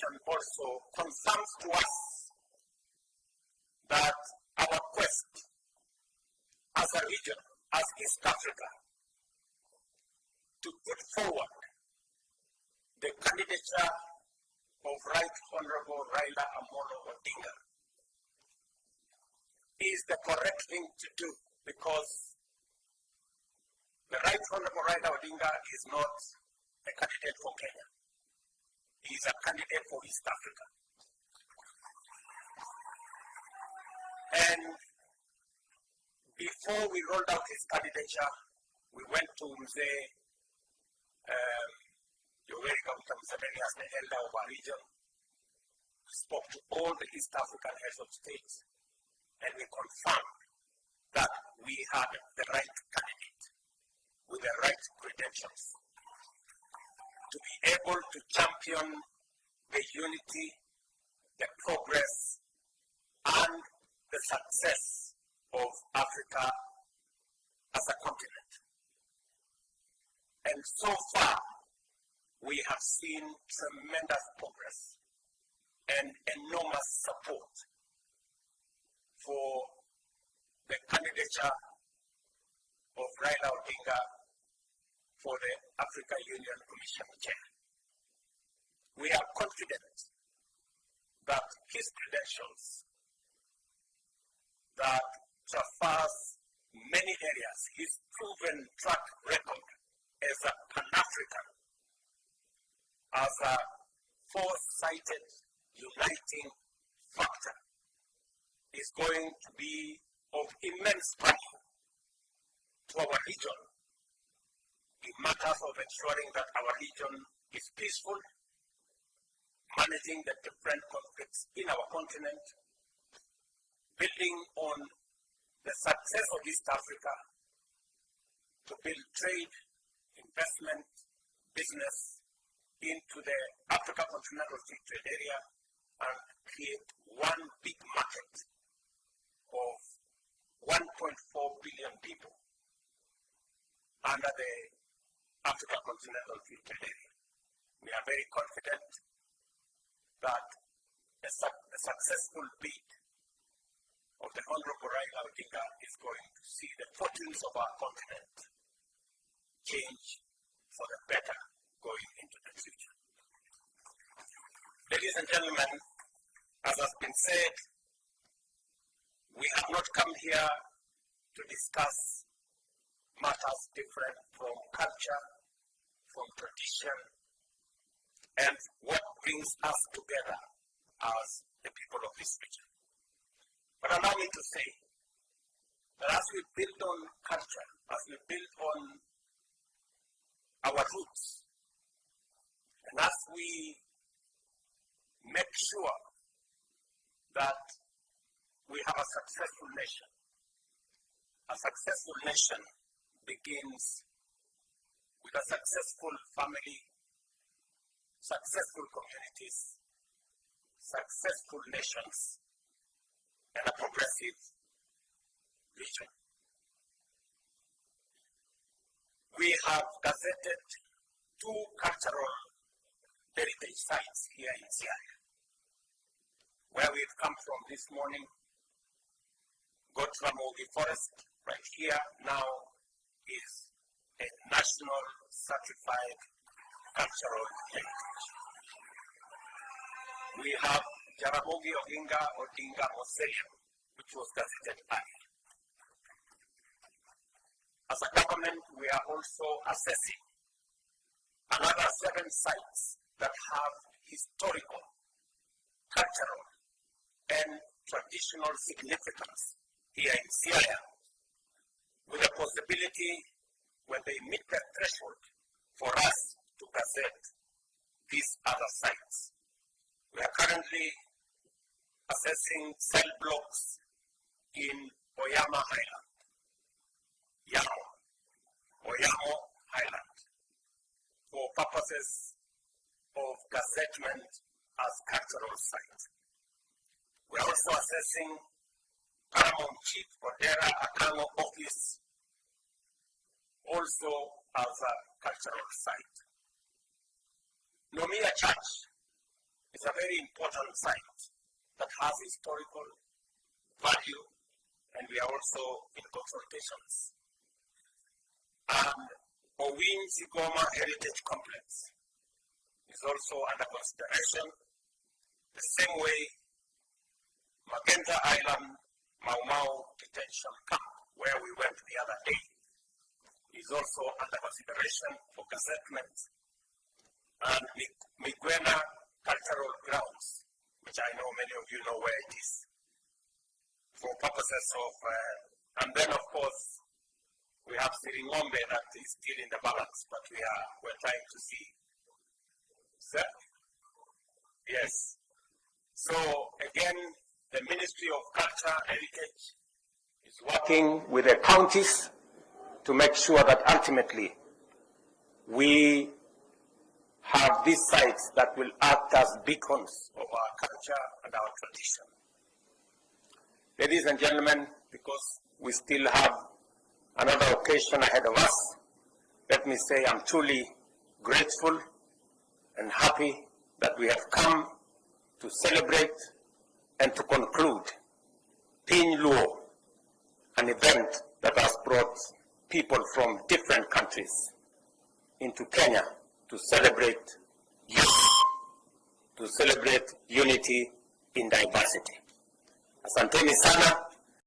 information also confirms to us that our quest as a region, as East Africa, to put forward the candidature of Right Honorable Raila Amolo Odinga is the correct thing to do, because the Right Honorable Raila Odinga is not a candidate for Kenya. He is a candidate for East Africa. And before we rolled out his candidature, we went to Mzee Yoweri Kaguta Museveni as the elder of our region. We spoke to all the East African heads of state, and we confirmed that we had the right candidate with the right credentials to be able to champion the unity, the progress, and the success of Africa as a continent. And so far, we have seen tremendous progress and enormous support for the candidature of Raila Odinga for the Africa Union Commission chair. We are confident that his credentials that traverse many areas, his proven track record as a Pan-African, as a foresighted, uniting factor, is going to be of immense value to our region in matters of ensuring that our region is peaceful, managing the different conflicts in our continent, building on the success of East Africa to build trade, investment, business into the Africa Continental Free Trade Area and create one big market of 1.4 billion people under the Africa Continental Free Trade Area. We are very confident that the successful bid of the Honorable Raila Odinga is going to see the fortunes of our continent change for the better going into the future. Ladies and gentlemen, as has been said, we have not come here to discuss matters different from culture, from tradition, and what brings us together as the people of this region. But allow me to say that as we build on culture, as we build on our roots, and as we make sure that we have a successful nation, a successful nation begins with a successful family, successful communities, successful nations, and a progressive region. We have gazetted 2 cultural heritage sites here in Siaya. Where we've come from this morning, Gotramogi Forest, right here now, is a national certified cultural heritage. We have Jaramogi Oginga Odinga Mausoleum, which was gazetted earlier. As a government, we are also assessing another 7 sites that have historical, cultural, and traditional significance here in Siaya, with a possibility, when they meet the threshold, for us to gazette these other sites. We are currently assessing cell blocks in Oyama Highland, Oyamo Highland, for purposes of gazettement as cultural sites. We are also assessing Paramount Chief Odera Akango Office, also as a cultural site. Nomia Church is a very important site that has historical value, and we are also in consultations. And Owin Sigoma Heritage Complex is also under consideration, the same way Magenta Island Mau Mau Detention Camp, where we went the other day, is also under consideration for gazettement, and Migwena Cultural Grounds, which I know many of you know where it is, for purposes of, and then of course, we have Siringombe that is still in the balance, but we're trying to see. Sir? Yes. So again, the Ministry of Culture and Heritage is working with the counties to make sure that ultimately we have these sites that will act as beacons of our culture and our tradition. Ladies and gentlemen, because we still have another occasion ahead of us, let me say I'm truly grateful and happy that we have come to celebrate and to conclude Piny Luo, an event that has brought people from different countries into Kenya to celebrate youth, to celebrate unity in diversity. Asanteni sana.